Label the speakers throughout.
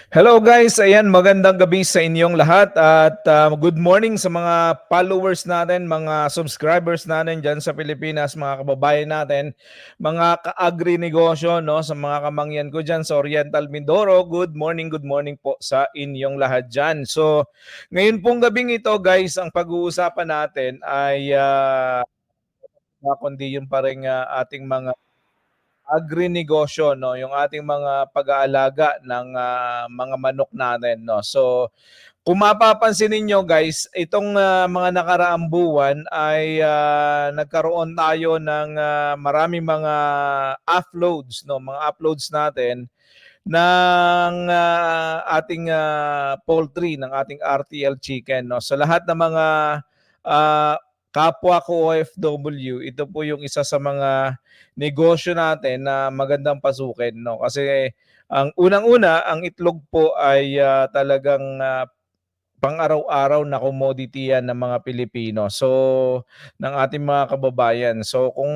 Speaker 1: Hello guys, ayan magandang gabi sa inyong lahat at good morning sa mga followers natin, mga subscribers natin diyan sa Pilipinas, mga kababayan natin, mga ka-agri negosyo no sa mga kamangyan ko diyan sa Oriental Mindoro. Good morning po sa inyong lahat diyan. So, ngayon pong gabing ito guys, ang pag-uusapan natin ay kundi yung pa ring ating mga agrinegosyo 'no, yung ating mga pag-aalaga ng mga manok natin 'no. So, kung mapapansin ninyo guys, itong mga nakaraang buwan ay nagkaroon tayo ng maraming mga offloads 'no, mga uploads natin ng ating poultry, ng ating RTL chicken 'no. Sa lahat ng mga ah, kapwa ko OFW, ito po yung isa sa mga negosyo natin na magandang pasukin 'no. Kasi ang unang-una, ang itlog po ay talagang pang-araw-araw na commodity yan ng mga Pilipino. So, ng ating mga kababayan. So, kung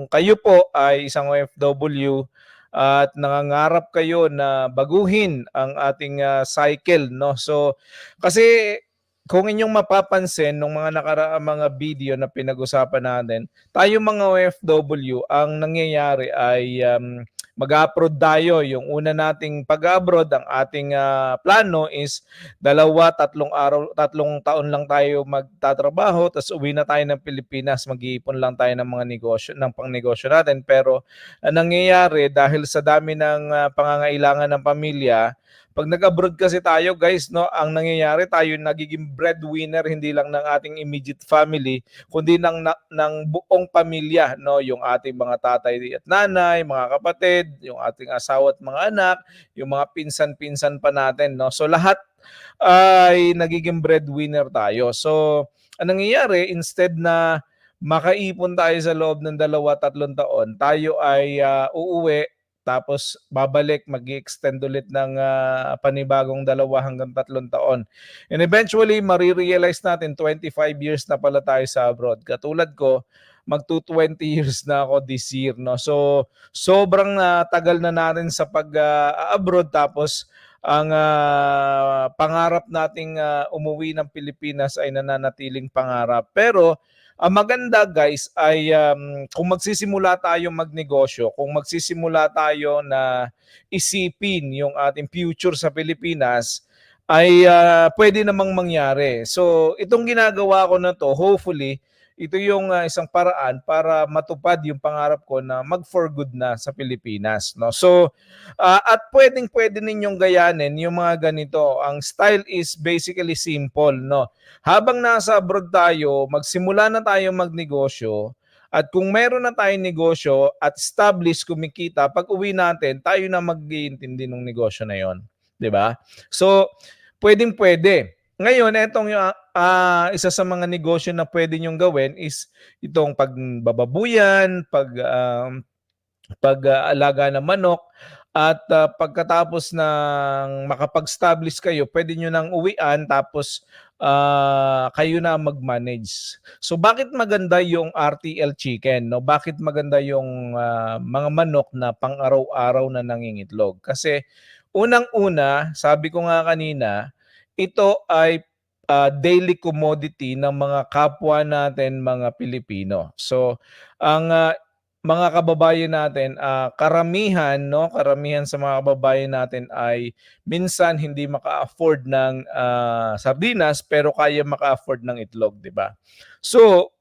Speaker 1: kayo po ay isang OFW at nangangarap kayo na baguhin ang ating cycle, no? So, kasi kung inyong mapapansin nung mga nakaraang mga video na pinag-usapan natin, tayo mga OFW, ang nangyayari ay mag-abroad tayo. Yung una nating pag-abroad, ang ating plano is 2, 3 araw, 3 taon lang tayo magtatrabaho tapos uwi na tayo ng Pilipinas, mag-iipon lang tayo ng mga negosyo, ng pangnegosyo natin. Pero ang nangyayari dahil sa dami ng pangangailangan ng pamilya, pag nag-abroad kasi tayo guys, no, ang nangyayari tayo nagiging breadwinner hindi lang ng ating immediate family, kundi ng buong pamilya, no, yung ating mga tatay at nanay, mga kapatid, yung ating asawa at mga anak, yung mga pinsan-pinsan pa natin, no. So lahat ay nagiging breadwinner tayo. So, ang nangyayari, instead na makaipon tayo sa loob ng 2, 3 taon, tayo ay uuwi, tapos babalik, mag-extend ulit ng panibagong 2 hanggang 3 taon. And eventually, marirealize natin 25 years na pala tayo sa abroad. Katulad ko, magto 20 years na ako this year. No? So, sobrang tagal na natin sa pag-abroad, tapos ang pangarap nating umuwi ng Pilipinas ay nananatiling pangarap. Pero ang maganda guys ay kung magsisimula tayong magnegosyo, kung magsisimula tayo na isipin yung ating future sa Pilipinas, ay pwede namang mangyari. So itong ginagawa ko na to, hopefully, ito yung isang paraan para matupad yung pangarap ko na mag for good na sa Pilipinas. No? So, at pwedeng-pwede ninyong gayanin yung mga ganito. Ang style is basically simple. No? Habang nasa abroad tayo, magsimula na tayo magnegosyo, at kung meron na tayong negosyo at established, kumikita, pag uwi natin, tayo na mag-iintindi ng negosyo na yon. 'Di ba? So, pwedeng-pwede. Ngayon, etong yung isa sa mga negosyo na pwede nyong gawin is itong pagbababuyan, pag-aalaga ng manok, at pagkatapos ng makapag-establish kayo, pwede nyo nang uwian, tapos kayo na mag-manage. So bakit maganda yung RTL chicken? No? Bakit maganda yung mga manok na pang-araw-araw na nangingitlog? Kasi unang-una, sabi ko nga kanina, ito ay daily commodity ng mga kapwa natin mga Pilipino. So ang mga kababayan natin, karamihan 'no, karamihan sa mga kababayan natin ay minsan hindi maka-afford ng sardinas pero kaya maka-afford ng itlog, 'di ba? So,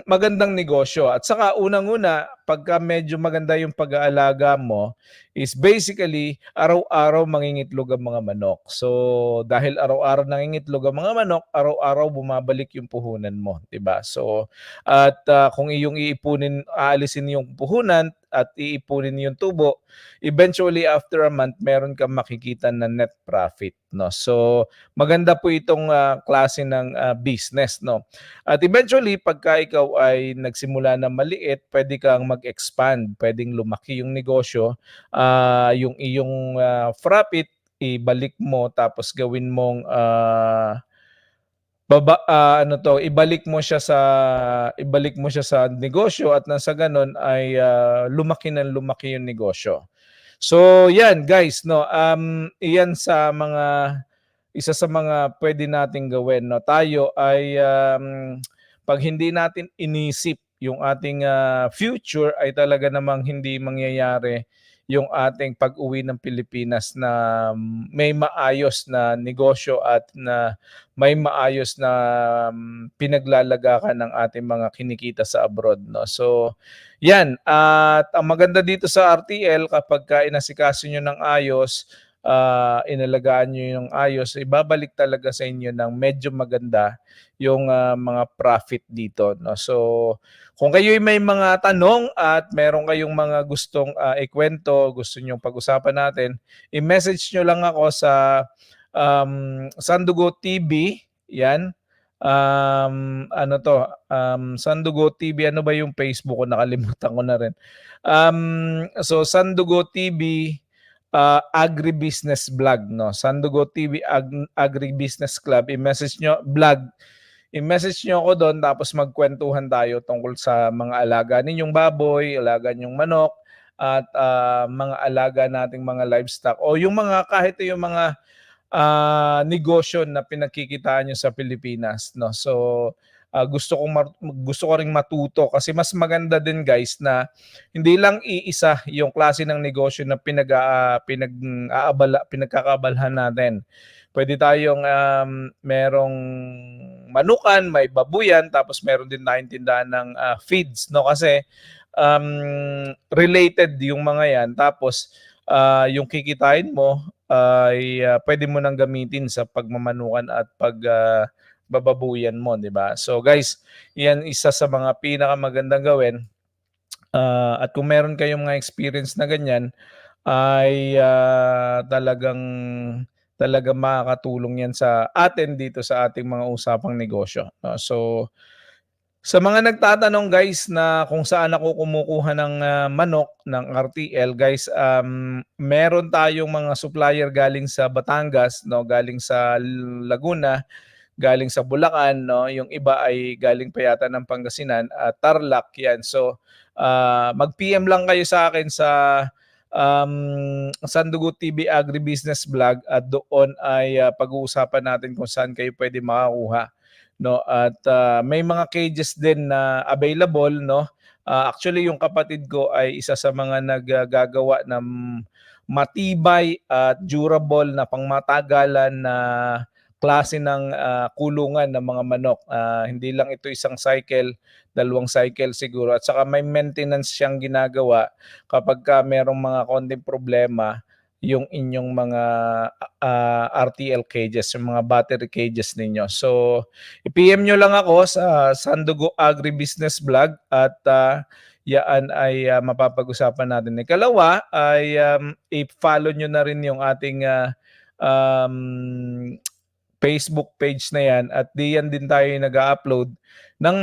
Speaker 1: magandang negosyo, at saka unang-una pagka medyo maganda yung pag-aalaga mo is basically araw-araw mangingitlog ang mga manok. So, dahil araw-araw nangingitlog ang mga manok, araw-araw bumabalik yung puhunan mo, 'di ba? So, at kung iyong iipunin, aalisin yung puhunan at iipunin yung tubo, eventually after a month meron kang makikita na net profit, no. So, maganda po itong klase ng business, no. At eventually, pagka ikaw ay nagsimula na maliit, pwede kang mag-expand, pwedeng lumaki yung negosyo, yung iyong profit ibalik mo, tapos gawin mong ibalik mo siya sa negosyo, at nang sa ganun ay lumaki ng lumaki yung negosyo. So yan guys, no, iyan sa isa sa mga pwede nating gawin, no. Tayo ay 'pag hindi natin inisip yung ating future, ay talaga namang hindi mangyayari yung ating pag-uwi ng Pilipinas na may maayos na negosyo at na may maayos na pinaglalagakan ng ating mga kinikita sa abroad, no. So yan, at ang maganda dito sa RTL, kapagka inasikaso niyo ng ayos, inalagaan niyo yung ayos, ibabalik talaga sa inyo ng medyo maganda yung mga profit dito, no. So kung kayo'y may mga tanong at meron kayong mga gustong ikwento, gusto niyong pag-usapan natin, i-message niyo lang ako sa Sandugo TV, yan. Ano 'to, Sandugo TV, ano ba yung Facebook ko, nakalimutan ko na rin. So Sandugo TV Agribusiness Vlog, no. Sandugo TV Agribusiness Club, i-message nyo ako doon, tapos magkwentuhan tayo tungkol sa mga alaga ninyong baboy, alaga ninyong manok, at mga alaga nating mga livestock, o yung mga kahit yung mga negosyo na pinagkikitaan nyo sa Pilipinas, no. So gusto ko ring matuto, kasi mas maganda din guys na hindi lang iisa yung klase ng negosyo na pinagkakaabalahan natin. Pwede tayong merong manukan, may babuyan, tapos meron din tayong tindahan ng feeds, no, kasi related yung mga yan. Tapos yung kikitain mo ay pwede mo nang gamitin sa pagmamanukan at bababuyan mo, di ba? So guys, yan isa sa mga pinakamagandang gawin. At kung meron kayong mga experience na ganyan, ay talagang makakatulong yan sa atin dito sa ating mga usapang negosyo, no? So sa mga nagtatanong guys na kung saan ako kumukuha ng manok ng RTL, guys, meron tayong mga supplier galing sa Batangas, no, galing sa Laguna, galing sa Bulacan, no. Yung iba ay galing pa yata ng Pangasinan at Tarlac, yan. So mag-PM lang kayo sa akin sa Sandugo TV Agribusiness Vlog, at doon ay pag-uusapan natin kung saan kayo pwede makakuha, no. At may mga cages din na available, no. Actually yung kapatid ko ay isa sa mga naggagawa ng matibay at durable na pangmatagalan na klase ng kulungan ng mga manok. Hindi lang ito isang cycle, dalawang cycle siguro, at saka may maintenance siyang ginagawa kapagka merong mga konting problema yung inyong mga RTL cages, yung mga battery cages ninyo. So i-PM nyo lang ako sa Sandugo Agribusiness Vlog, at yaan ay mapapag-usapan natin. Ikalawa ay i-follow nyo na rin yung ating um, Facebook page na yan, at diyan din tayo nag-upload ng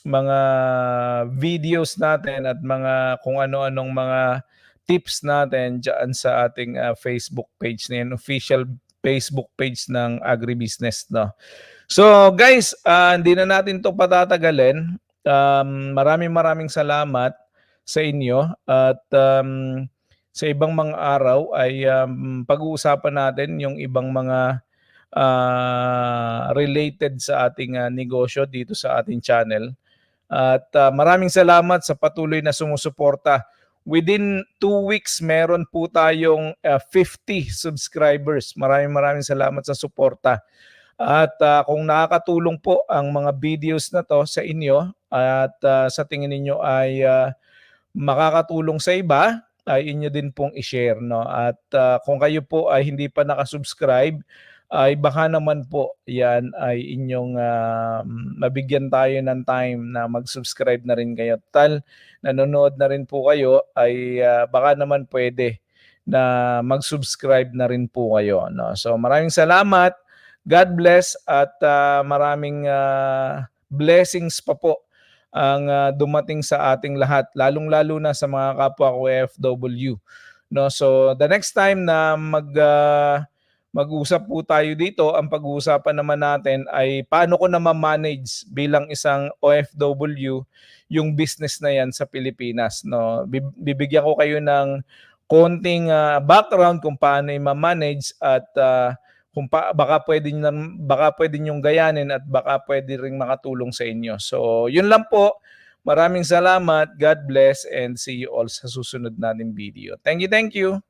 Speaker 1: mga videos natin at mga kung ano-anong mga tips natin diyan sa ating Facebook page na yan, official Facebook page ng Agribusiness, no. So guys, hindi na natin 'to patatagalin. Maraming salamat sa inyo, at sa ibang mga araw ay pag-uusapan natin yung ibang mga related sa ating negosyo dito sa ating channel. At maraming salamat sa patuloy na sumusuporta. Within 2 weeks, meron po tayong 50 subscribers. Maraming salamat sa suporta. At kung nakakatulong po ang mga videos na to sa inyo, at sa tingin ninyo ay makakatulong sa iba, ay inyo din pong i-share, no. At kung kayo po ay hindi pa nakasubscribe, ay baka naman po yan ay inyong mabigyan tayo ng time na mag-subscribe na rin kayo. Tal, nanonood na rin po kayo, ay baka naman pwede na mag-subscribe na rin po kayo, no. So maraming salamat. God bless, at maraming blessings pa po ang dumating sa ating lahat, lalong-lalo na sa mga kapwa ko OFW, no. So the next time na mag-usap po tayo dito. Ang pag-uusapan naman natin ay paano ko na ma-manage bilang isang OFW yung business na yan sa Pilipinas, no? Bibigyan ko kayo ng konting background kung paano i-manage at kung baka pwede niyong gayanin at baka pwede ring makatulong sa inyo. So, yun lang po. Maraming salamat. God bless and see you all sa susunod nating video. Thank you, thank you.